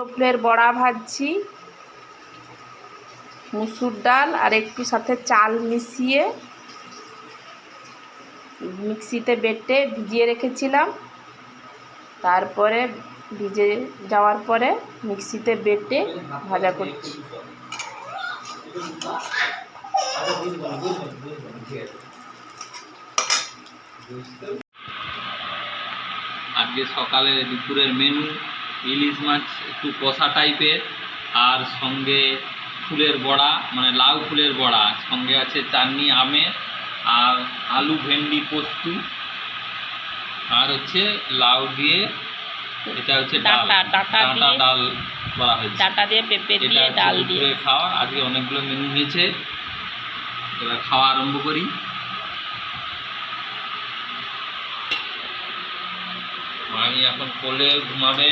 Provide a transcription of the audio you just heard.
ফুলের বড়া ভাজছি, মুসুর ডাল আর একটু সাথে চাল মিশিয়ে মিক্সিতে বেটে ভিজিয়ে রেখেছিলাম। তারপরে ভিজে যাওয়ার পরে মিক্সিতে বেটে ভাজা করছি। আজকে সকালে দুপুরের মেনু ইলিশ মাছ একটু কষা টাইপের, আর সঙ্গে ফুলের বড়া, মানে লাউ ফুলের বড়া, সঙ্গে আছে চাটনি আমের, আর আলু ভেন্ডি পোস্ত, আর হচ্ছে লাউ দিয়ে এটা হচ্ছে ডাটা ডাল করা হয়েছে, ডাটা দিয়ে পেঁপে দিয়ে ডাল দিয়ে খাওয়া। আজকে অনেকগুলো মেনু হয়েছে, এবার খাওয়া আরম্ভ করি। আমি এখন কোলে ঘুমাবে।